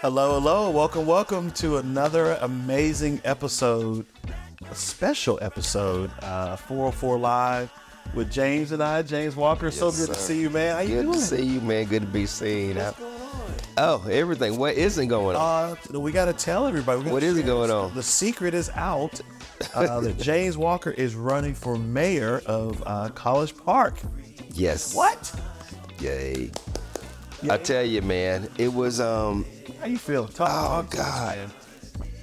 Hello. Welcome to another amazing episode, a special episode, 404 Live with James and I, James Walker. Yes, so good to see you, man. How you doing? Good to see you, man. Good to be seen. What's going on? Oh, everything. What isn't going on? We got to tell everybody. What is going on? The secret is out that James Walker is running for mayor of College Park. Yes. What? Yay. I tell you, man, it was, How you feel? Talk to us, God. man.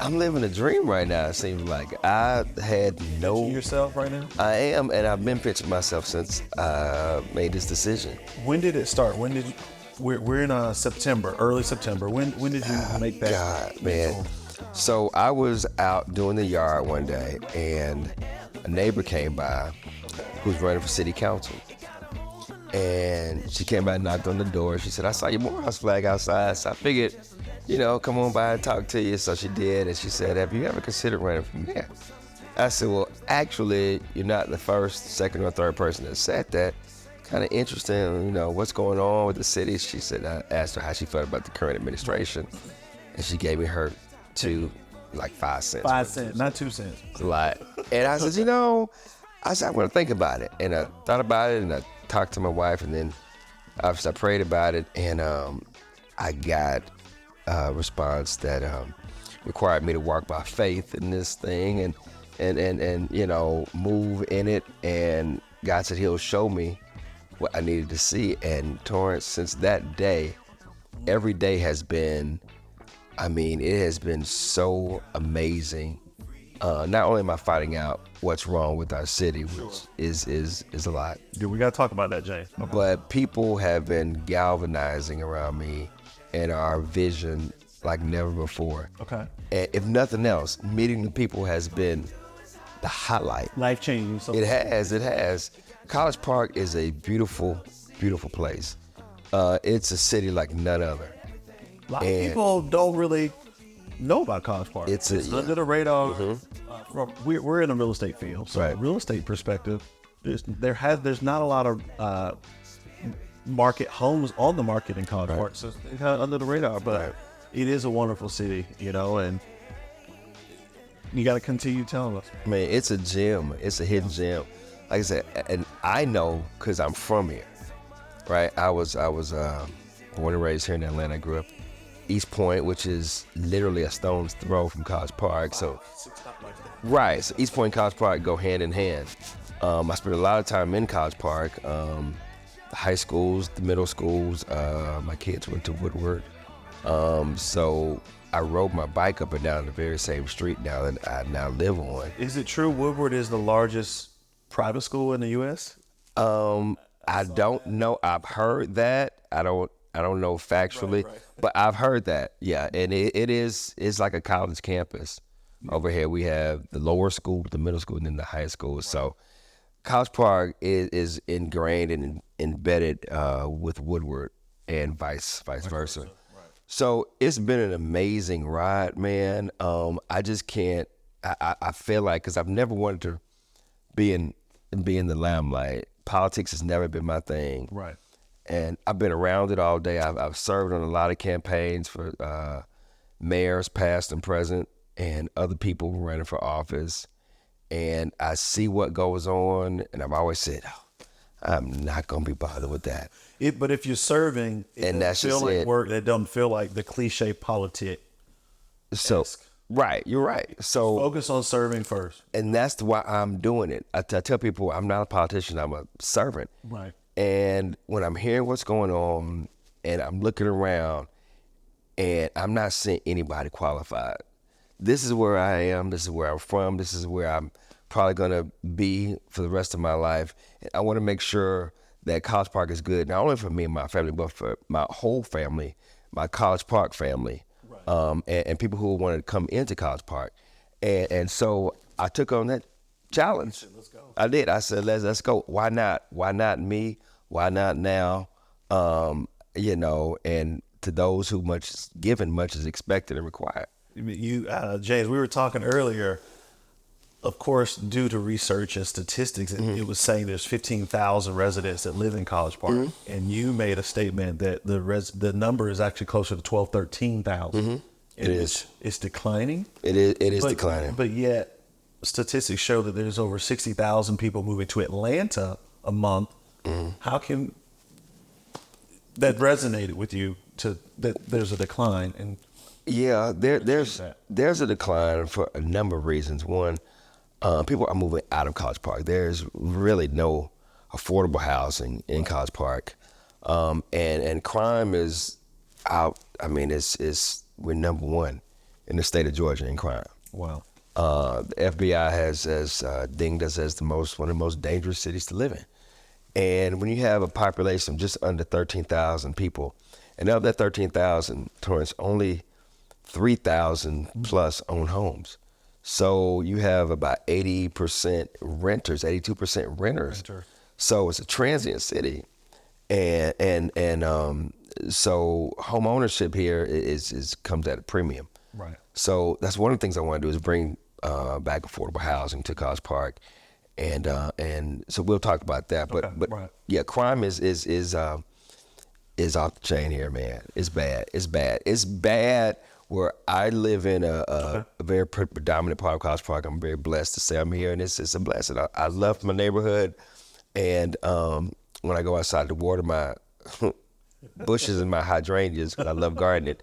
I'm living a dream right now, it seems like. I had no... Yourself right now? I am, and I've been pitching myself since I made this decision. When did it start? When did you... We're in September, early September. When did you make that? God, man. So I was out doing the yard one day, and a neighbor came by who's running for city council. And she came by and knocked on the door. She said, I saw your Morehouse flag outside. So I figured, come on by and talk to you. So she did. And she said, have you ever considered running for mayor? I said, well, actually, you're not the first, second, or third person that said that. Kind of interesting, what's going on with the city. She said, I asked her how she felt about the current administration. And she gave me her 5 cents. 5 cents, not 2 cents. It's a lot. And I said, I want to think about it. And I thought about it, and I talked to my wife, and then obviously I prayed about it, and I got a response that required me to walk by faith in this thing and move in it. And God said He'll show me what I needed to see. And Torrence, since that day, every day has been, it has been so amazing. Not only am I finding out what's wrong with our city, which is a lot. Dude, we got to talk about that, James. Okay. But people have been galvanizing around me and our vision like never before. Okay. And if nothing else, meeting the people has been the highlight. Life-changing. So It has. College Park is a beautiful, beautiful place. It's a city like none other. A lot of people don't really know about College Park. It's under the radar. Mm-hmm. We're in a real estate field, so right. Real estate perspective, there's not a lot of market homes on the market in College Park, so it's kind of under the radar. But it is a wonderful city, and you got to continue telling us. Man, it's a gem. It's a hidden gem. Like I said, and I know because I'm from here, right? I was born and raised here in Atlanta. I grew up East Point, which is literally a stone's throw from College Park. So, right. So East Point and College Park go hand in hand. I spent a lot of time in College Park, the high schools, the middle schools. My kids went to Woodward. So I rode my bike up and down the very same street now that I now live on. Is it true Woodward is the largest private school in the U.S.? I don't know. I've heard that. I don't know factually, right. But I've heard that. Yeah, and it's like a college campus. Over here we have the lower school, the middle school, and then the high school. Right. So College Park is ingrained and embedded with Woodward and vice versa. Right. So it's been an amazing ride, man. I just can't. I feel like, because I've never wanted to be in the limelight. Politics has never been my thing. Right. And I've been around it all day. I've served on a lot of campaigns for mayors, past and present, and other people running for office. And I see what goes on, and I've always said, I'm not going to be bothered with that. But if you're serving, it doesn't feel like work. That doesn't feel like the cliche politic. So, right, you're right. So focus on serving first. And that's why I'm doing it. I tell people I'm not a politician, I'm a servant. Right. And when I'm hearing what's going on and I'm looking around and I'm not seeing anybody qualified, this is where I am, this is where I'm from, this is where I'm probably going to be for the rest of my life. And I want to make sure that College Park is good, not only for me and my family, but for my whole family, my College Park family, right. And people who want to come into College Park. And so I took on that challenge. Let's go. I did. I said, let's go. Why not? Why not me? Why not now? And to those who much is given, much is expected and required. You, James, we were talking earlier. of course, due to research and statistics, it was saying there's 15,000 residents that live in College Park, and you made a statement that the number is actually closer to 12, 13,000. It is. It's declining. It is declining. But yet, statistics show that there's over 60,000 people moving to Atlanta a month. How can that resonated with you that there's a decline? And yeah, there's a decline for a number of reasons. One, people are moving out of College Park. There's really no affordable housing in College Park, and crime is out. I mean, we're number one in the state of Georgia in crime. Wow. The FBI has dinged us as one of the most dangerous cities to live in. And when you have a population of just under 13,000 people, and of that 13,000, Torrence, only 3,000 plus own homes. So you have about 80% renters, 82% renters. So it's a transient city, and so home ownership here is comes at a premium. Right. So that's one of the things I want to do is bring back affordable housing to College Park, and so we'll talk about that. But right. Yeah, crime is off the chain here, man. It's bad. It's bad where I live in a very predominant part of College Park. I'm very blessed to say I'm here, and it's a blessing. I love my neighborhood, and when I go outside to water my bushes and my hydrangeas, because I love gardening,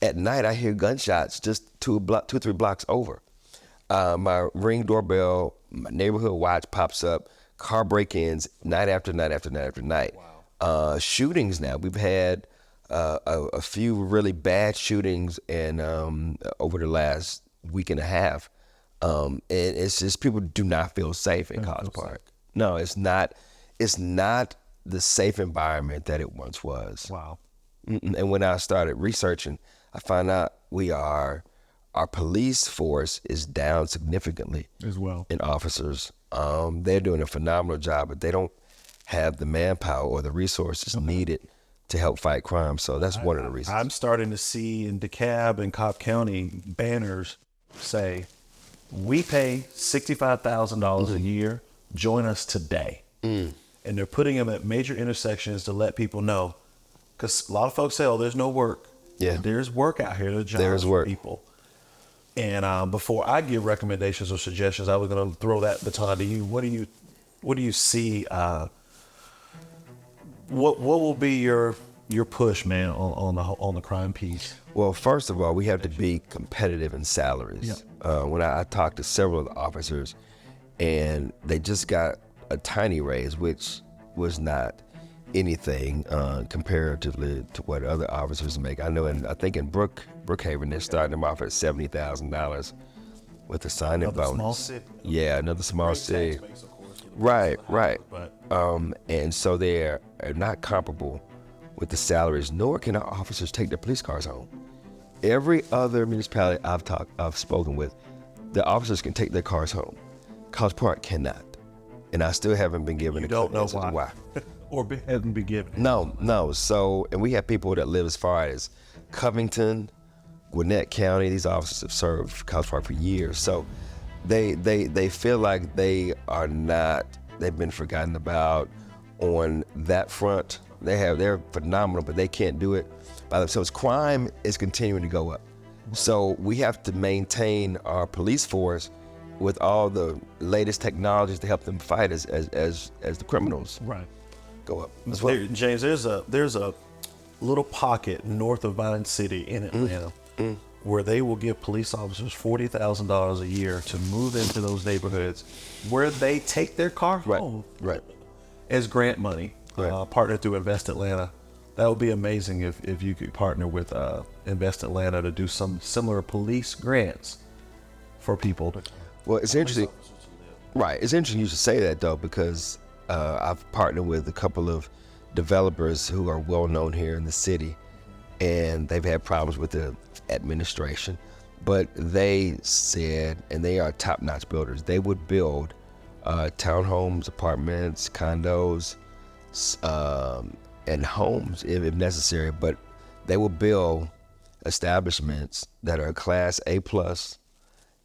at night I hear gunshots just 2 or 3 blocks over. My Ring doorbell, my neighborhood watch pops up, car break-ins night after night after night after night. Wow. Shootings now. We've had a few really bad shootings and over the last week and a half. And it's just people do not feel safe in College Park. No, it's not. It's not the safe environment that it once was. Wow. And when I started researching, I found out our police force is down significantly as well in officers. They're doing a phenomenal job, but they don't have the manpower or the resources needed to help fight crime. So that's one of the reasons. I'm starting to see in DeKalb and Cobb County banners say, we pay $65,000 a year, join us today. And they're putting them at major intersections to let people know, because a lot of folks say, oh, there's no work. Yeah. There's work out here. There's work. For people. And before I give recommendations or suggestions, I was going to throw that baton to you. What do you see? What will be your push, man, on the crime piece? Well, first of all, we have to be competitive in salaries. Yeah. When I talked to several of the officers, and they just got a tiny raise, which was not anything comparatively to what other officers make. I know, I think in Brookhaven, they're starting them off at $70,000 with a signing bonus. Small city. Yeah, another small city. Right. And so they're not comparable with the salaries, nor can our officers take their police cars home. Every other municipality I've spoken with, the officers can take their cars home. College Park cannot. And I still haven't been given a clue. You don't know why. Or hasn't been given. No. So, and we have people that live as far as Covington, Gwinnett County. These officers have served College Park for years. So they feel like they've been forgotten about on that front. They're phenomenal, but they can't do it by themselves. Crime is continuing to go up. So we have to maintain our police force with all the latest technologies to help them fight as the criminals go up as well. James, there's a little pocket north of Vine City in Atlanta where they will give police officers $40,000 a year to move into those neighborhoods where they take their car home as grant money, partnered through Invest Atlanta. That would be amazing if you could partner with Invest Atlanta to do some similar police grants for people. Well, it's interesting. Right. It's interesting you should say that, though, because I've partnered with a couple of developers who are well known here in the city, and they've had problems with the administration. But they said, and they are top-notch builders, they would build townhomes, apartments, condos, and homes if necessary. But they will build establishments that are Class A+,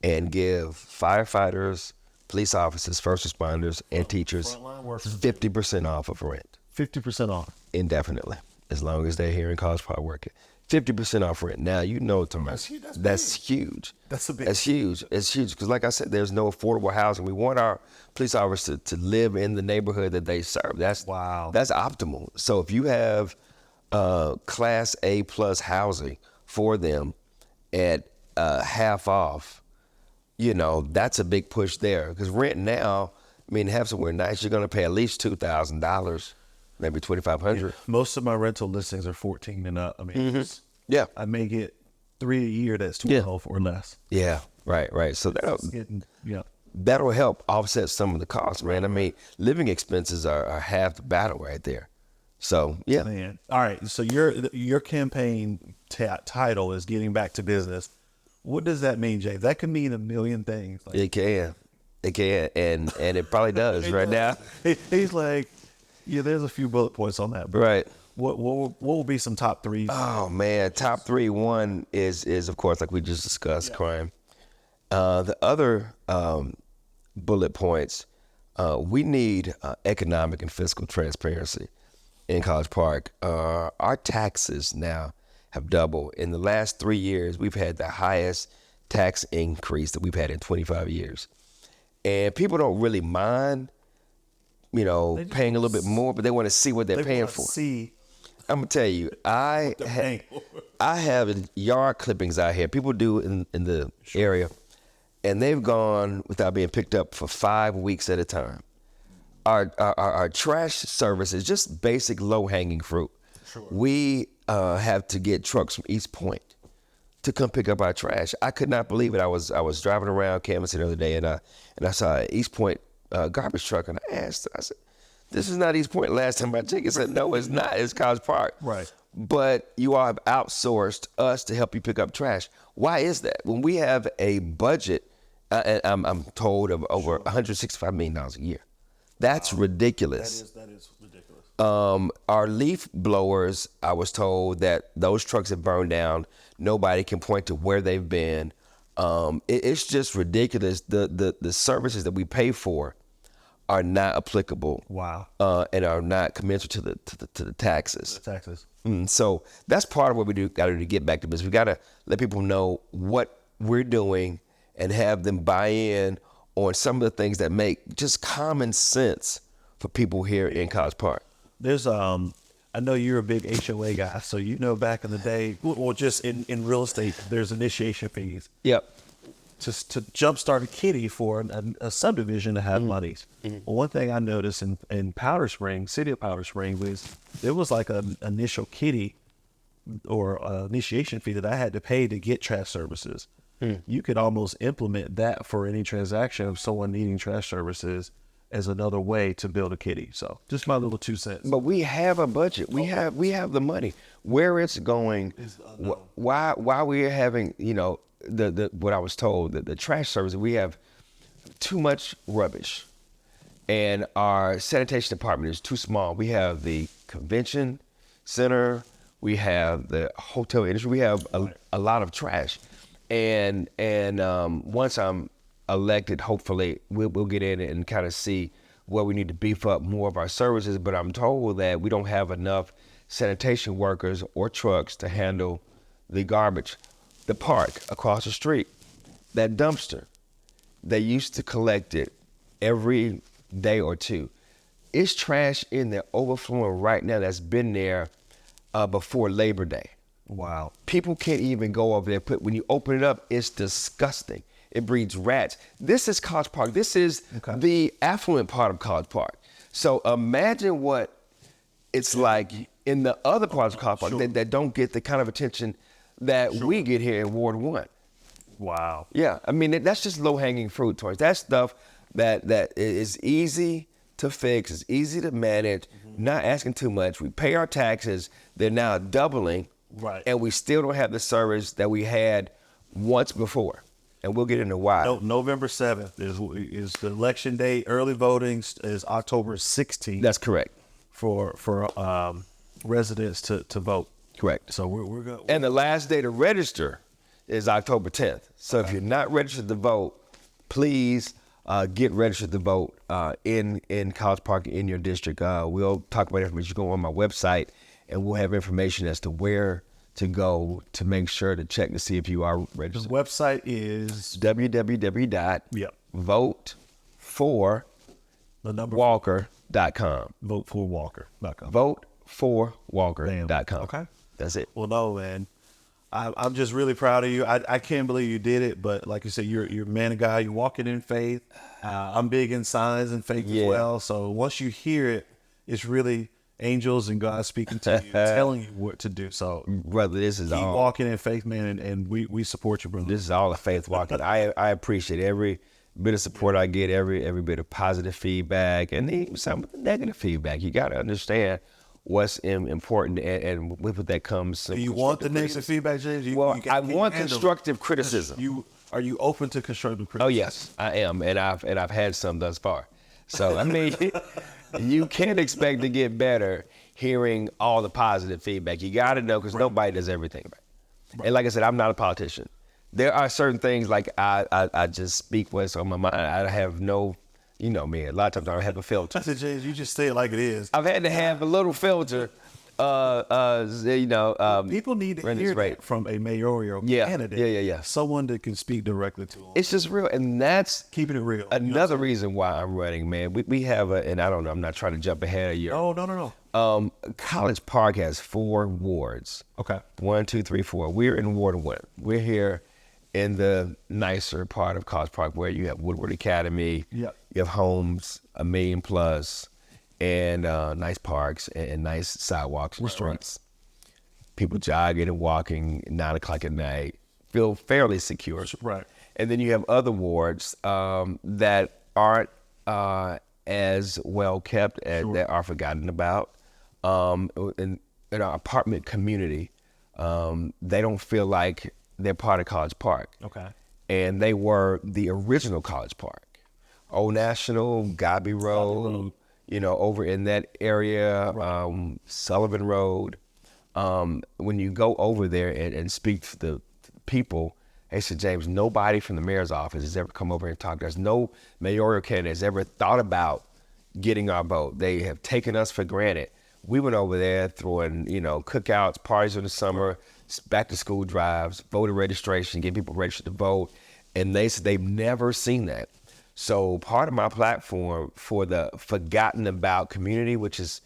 and give firefighters, police officers, first responders, and teachers Frontline workers. 50% off of rent 50% off. indefinitely, as long as they're here in College Park working. 50% off rent. Now, you know, Torrence, that's huge. That's a big. That's huge. It's huge because, like I said, there's no affordable housing. We want our police officers to live in the neighborhood that they serve. That's optimal. So if you have Class A plus housing for them at half off, you know, that's a big push there. Because rent now, I mean, have somewhere nice, you're going to pay at least $2,000, maybe $2,500. Most of my rental listings are 14 and up. I mean, Yeah. I may get 3 a year that's 12 or less. Yeah, right. So that'll help offset some of the costs, man. I mean, living expenses are half the battle right there. So, yeah. Man. All right. So your campaign title is Getting Back to Business. What does that mean, James? That could mean a million things. Like, It can. And it probably does right now. He's like, yeah, there's a few bullet points on that. But Right. What will be some top three? Oh, man. Top three. One is of course, like we just discussed, crime. The other bullet points, we need economic and fiscal transparency in College Park. Our taxes now have doubled. In the last 3 years, we've had the highest tax increase that we've had in 25 years. And people don't really mind, you know, paying a little bit more, but they want to see what they're paying for. I'm gonna tell you, I have yard clippings out here. People do in the area, and they've gone without being picked up for 5 weeks at a time. Our trash service is just basic low hanging fruit. Sure. We have to get trucks from East Point to come pick up our trash. I could not believe it. I was driving around canvassing the other day, and I saw an East Point garbage truck, and I asked, I said, "This is not East Point." Last time I checked, it said, "No, it's not. It's College Park." Right. But you all have outsourced us to help you pick up trash. Why is that? When we have a budget, and I'm told of over $165 million a year. That's ridiculous. That is ridiculous. Our leaf blowers, I was told that those trucks have burned down. Nobody can point to where they've been. It's just ridiculous. The services that we pay for are not applicable. Wow. And are not commensurate to the taxes. The taxes. So that's part of what we got to do to get back to business. We got to let people know what we're doing and have them buy in on some of the things that make just common sense for people here in College Park. There's I know you're a big HOA guy, so you know back in the day, or just in real estate, there's initiation fees. Yep. Just to jumpstart a kitty for a subdivision to have monies. Well, one thing I noticed in Powder Spring, city of Powder Spring, was there was like an initial kitty or initiation fee that I had to pay to get trash services. You could almost implement that for any transaction of someone needing trash services as another way to build a kitty. So just my little 2 cents. But we have a budget. We have the money. Where it's going, why we're having, you know, the what I was told, that the trash service, we have too much rubbish, and our sanitation department is too small. We have the convention center, we have the hotel industry, we have a lot of trash, and once I'm elected, hopefully we'll get in and kind of see where we need to beef up more of our services. But I'm told that we don't have enough sanitation workers or trucks to handle the garbage. The park across the street, that dumpster, they used to collect it every day or two. It's trash in there overflowing right now that's been there before Labor Day. Wow. People can't even go over there. When you open it up, it's disgusting. It breeds rats. This is College Park. This is the affluent part of College Park. So imagine what it's like in the other parts of College Park that don't get the kind of attention that we get here in Ward 1. Wow. Yeah, I mean, that's just low-hanging fruit, Torrence. That's stuff that is easy to fix, it's easy to manage, not asking too much. We pay our taxes. They're now doubling, and we still don't have the service that we had once before. And we'll get into why. No, November 7th is the election day. Early voting is October 16th. That's correct. For residents to vote. Correct. So we're going. And the last day to register is October 10th. So if you're not registered to vote, please get registered to vote in College Park in your district. We'll talk about information. You go on my website, and we'll have information as to where to go to make sure to check to see if you are registered. The website is www.voteforwalker.com. voteforwalker.com. Voteforwalker.com. Okay. That's it. Well, no, man. I'm just really proud of you. I can't believe you did it, but like you said, you're a man of God. You're walking in faith. I'm big in signs and faith as well. So once you hear it, it's really angels and God speaking to you, telling you what to do. So, brother, this is keep all walking in faith, man, and we support you, brother. This is all a faith walking. I appreciate every bit of support I get, every bit of positive feedback, and even some negative feedback. You got to understand what's important, and with that comes. Do you want the negative feedback, James? I want constructive criticism. Are you open to constructive criticism? Oh yes, I am, and I've had some thus far. So I mean, you can't expect to get better hearing all the positive feedback. You got to know, because nobody does everything right. And like I said, I'm not a politician. There are certain things like I just speak what's on my mind. I have no, you know me, a lot of times I don't have a filter. I said, James, you just say it like it is. I've had to have a little filter. People need to hear that from a mayoral candidate. Yeah. Someone that can speak directly to them. It's just real, and that's keeping it real. Another reason why I'm running, man. We have and I don't know, I'm not trying to jump ahead of you. Oh, no. College Park has 4 wards. Okay. 1, 2, 3, 4. We're in Ward 1. We're here in the nicer part of College Park, where you have Woodward Academy. Yep. You have homes, $1 million plus, and nice parks and nice sidewalks and streets. People jogging and walking at 9 o'clock at night, feel fairly secure. Right. And then you have other wards that aren't as well kept, that are forgotten about. In our apartment community, they don't feel like they're part of College Park. Okay. And they were the original College Park. Old National, Gobby Road, over in that area, Sullivan Road. When you go over there and speak to the people, they said, James, nobody from the mayor's office has ever come over and talked to us. No mayoral candidate has ever thought about getting our vote. They have taken us for granted. We went over there throwing, cookouts, parties in the summer, back to school drives, voter registration, getting people registered to vote. And they said they've never seen that. So part of my platform for the forgotten about community, which is,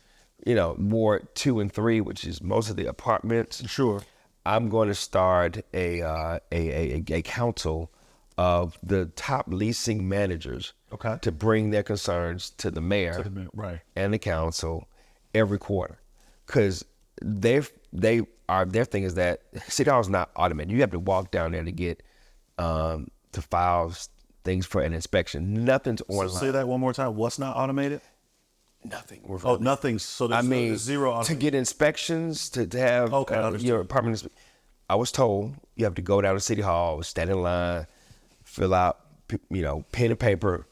Ward 2 and 3, which is most of the apartments. Sure. I'm going to start a council of the top leasing managers. Okay. To bring their concerns to the mayor and the council every quarter, because their thing is that City Hall is not automated. You have to walk down there to get to file things for an inspection. Nothing's online. So say that one more time. What's not automated? Nothing. Nothing. So there's zero automation. To get inspections, to have your apartment. I was told you have to go down to City Hall, stand in line, fill out, pen and paper,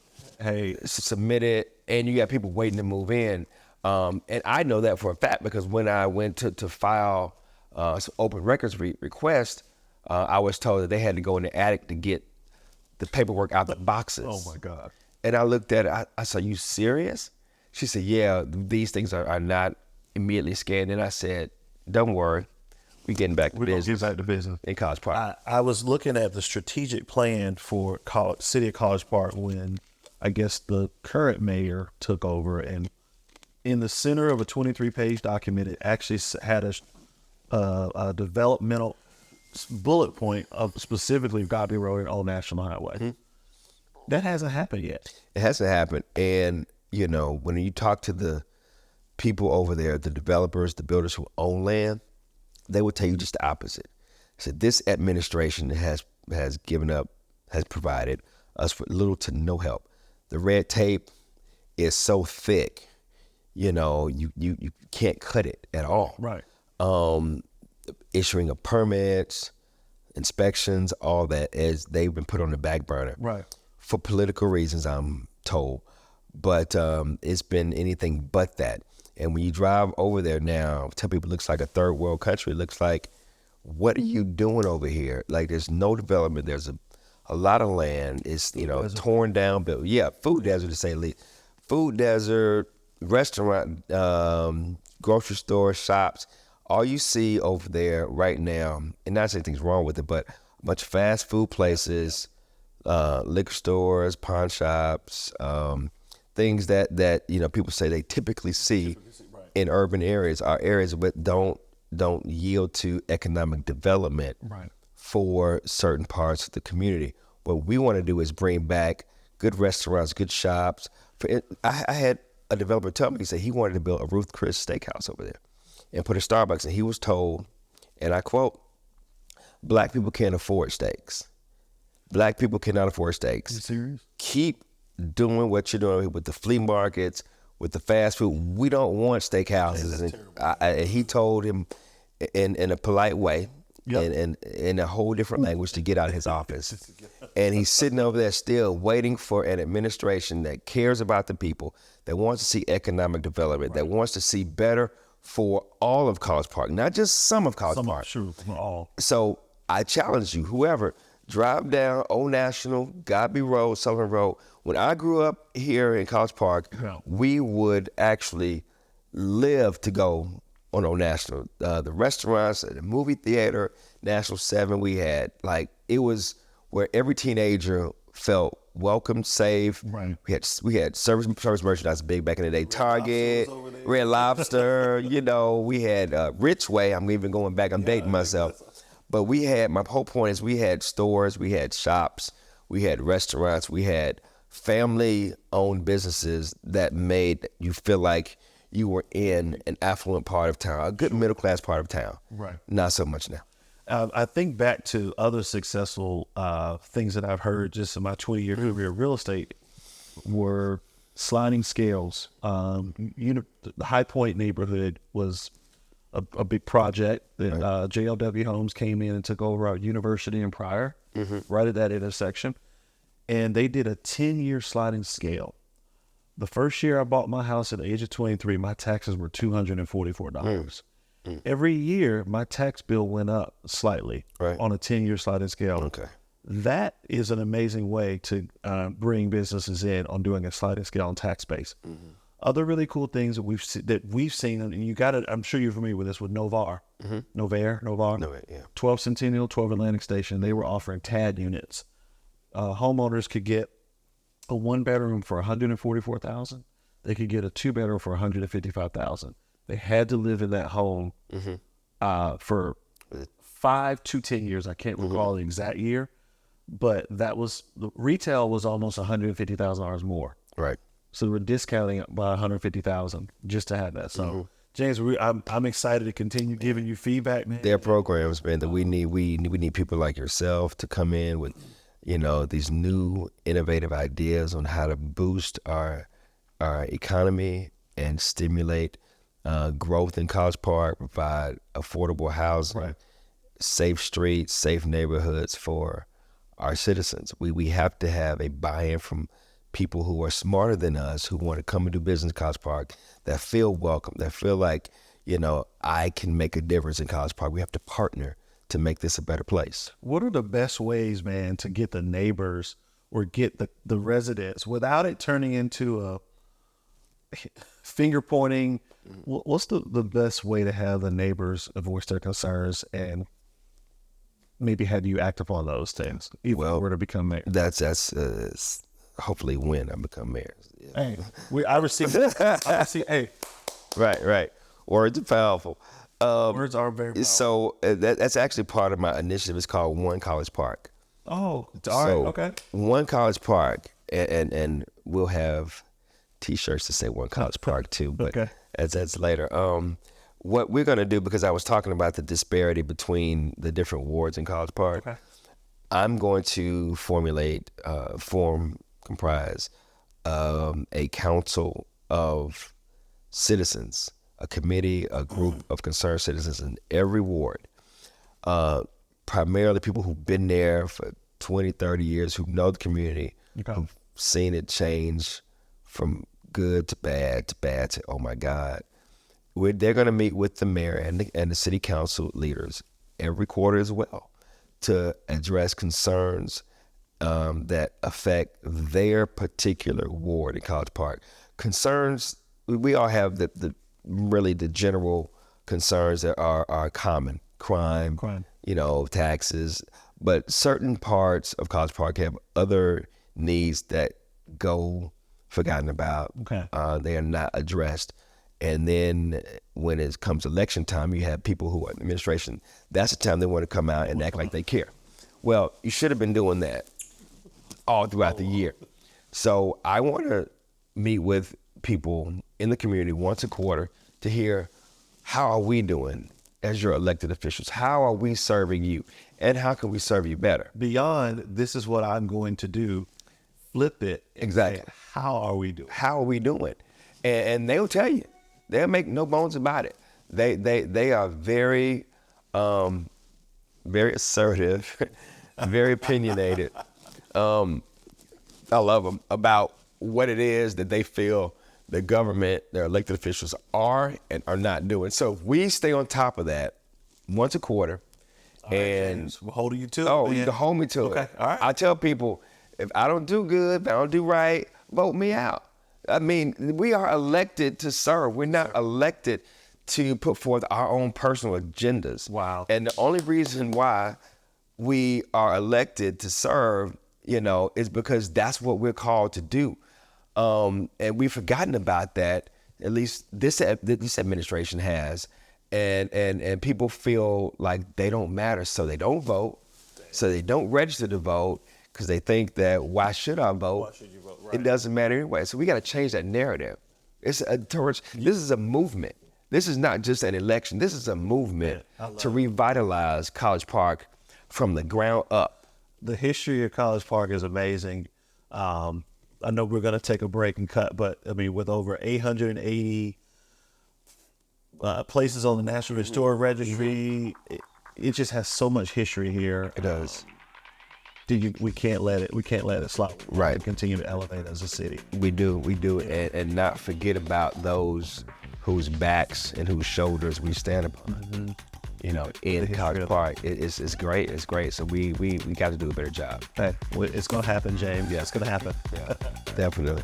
submit it, and you got people waiting to move in. And I know that for a fact, because when I went to file some open records request, I was told that they had to go in the attic to get the paperwork out the boxes. Oh my God. And I looked at it, I said, "You serious?" She said, "Yeah, these things are not immediately scanned." And I said, "Don't worry, we're getting back to business. Get back to business in College Park." I was looking at the strategic plan for City of College Park when I guess the current mayor took over, and in the center of a 23-page document, it actually had a developmental bullet point of specifically Gobby Road and Old National Highway. Mm-hmm. That hasn't happened yet. It hasn't happened. And, when you talk to the people over there, the developers, the builders who own land, they will tell you just the opposite. So this administration has provided us with little to no help. The red tape is so thick, you can't cut it at all. Right. Issuing of permits, inspections, all that, as they've been put on the back burner. Right. For political reasons, I'm told. But it's been anything but that. And when you drive over there now, tell people it looks like a third world country. It looks like what are you doing over here? Like, there's no development. There's a lot of land. It's, torn down, but food desert to say the least. Food desert, restaurant, grocery store, shops. All you see over there right now, and not saying anything's wrong with it, but a bunch of fast food places, liquor stores, pawn shops, things that people say they typically see in urban areas are areas that don't yield to economic development for certain parts of the community. What we want to do is bring back good restaurants, good shops. I had a developer tell me, he said he wanted to build a Ruth Chris steakhouse over there and put a Starbucks, and he was told, and I quote, "Black people can't afford steaks. Black people cannot afford steaks. You serious? Keep doing what you're doing with the flea markets, with the fast food. We don't want steakhouses." And he told him in a polite way, and in a whole different language, to get out of his office. And he's sitting over there still waiting for an administration that cares about the people, that wants to see economic development, that wants to see better for all of College Park, not just some of College Park. Sure, all. So I challenge you, whoever, drive down Old National, Godby Road, Sullivan Road. When I grew up here in College Park, we would actually live to go on Old National. The restaurants, the movie theater, National 7, we had, it was where every teenager felt welcome, safe. Right. We had service merchandise big back in the day. Target, Red Lobster, we had Richway. I'm even going back, I'm dating myself. But my whole point is we had stores, we had shops, we had restaurants, we had family-owned businesses that made you feel like you were in an affluent part of town, a good middle-class part of town. Right. Not so much now. I think back to other successful things that I've heard just in my 20-year career of real estate were sliding scales. The High Point neighborhood was a big project that JLW Homes came in and took over our University and Pryor, right at that intersection. And they did a 10-year sliding scale. The first year I bought my house at the age of 23, my taxes were $244. Every year, my tax bill went up slightly on a 10-year sliding scale. Okay. That is an amazing way to bring businesses in on doing a sliding scale on tax base. Other really cool things that we've seen, and you got it. I'm sure you're familiar with this with Novar, Novar, 12 Centennial, 12 Atlantic Station. They were offering TAD units. Homeowners could get a 1-bedroom for $144,000. They could get a 2-bedroom for $155,000. They had to live in that home for 5 to 10 years. I can't recall the exact year, but the retail was almost $150,000 more. Right. So they were discounting it by $150,000 just to have that. So James, I'm excited to continue giving you feedback, man. Their programs, man, that we need people like yourself to come in with, these new innovative ideas on how to boost our economy and stimulate growth in College Park, provide affordable housing, safe streets, safe neighborhoods for our citizens. We have to have a buy-in from people who are smarter than us, who want to come and do business in College Park, that feel welcome, that feel like, I can make a difference in College Park. We have to partner to make this a better place. What are the best ways, man, to get the neighbors or get the residents without it turning into a finger pointing? What's the best way to have the neighbors voice their concerns, and maybe how do you act upon those things if you were to become mayor? That's hopefully when I become mayor. Yeah. Hey, I received hey. Right. Words are powerful. Words are very powerful. So that's actually part of my initiative. It's called One College Park. Oh, all right, okay. One College Park, and we'll have T-shirts to say One College Park too, but that's later. What we're going to do, because I was talking about the disparity between the different wards in College Park, I'm going to comprise a council of citizens, a committee, a group of concerned citizens in every ward, primarily people who've been there for 20, 30 years, who know the community, who've seen it change from good to bad oh my God. They're going to meet with the mayor and the city council leaders every quarter as well to address concerns that affect their particular ward in College Park. Concerns, we all have the general concerns that are common. Crime, taxes, but certain parts of College Park have other needs that go forgotten about. Okay. They are not addressed. And then when it comes election time, you have people who are in administration. That's the time they want to come out and act like they care. Well, you should have been doing that all throughout the year. So I want to meet with people in the community once a quarter to hear, how are we doing as your elected officials? How are we serving you? And how can we serve you better? Beyond, this is what I'm going to do, flip it. Exactly. Say, how are we doing? How are we doing? And they'll tell you. They'll make no bones about it. They are very assertive, very opinionated. I love them about what it is that they feel the government, their elected officials are and are not doing. So if we stay on top of that once a quarter, and we're holding you to it. Oh, you can hold me to it. Okay, all right. I tell people, if I don't do good, if I don't do right, vote me out. I mean, we are elected to serve. We're not elected to put forth our own personal agendas. Wow. And the only reason why we are elected to serve, is because that's what we're called to do. And we've forgotten about that. At least this administration has. And people feel like they don't matter, so they don't vote, so they don't register to vote, because they think that, why should I vote? Why should you vote? Right. It doesn't matter anyway. So we got to change that narrative. Torrence, this is a movement. This is not just an election. This is a movement to revitalize College Park from the ground up. The history of College Park is amazing. I know we're going to take a break and cut, but I mean, with over 880 places on the National Historic Registry, it just has so much history here. It does. We can't let it slide. Right. We continue to elevate as a city. We do, and not forget about those whose backs and whose shoulders we stand upon. In College Park, it's great. It's great. So we got to do a better job. Hey, it's gonna happen, James. Yeah, it's gonna happen. Yeah, definitely.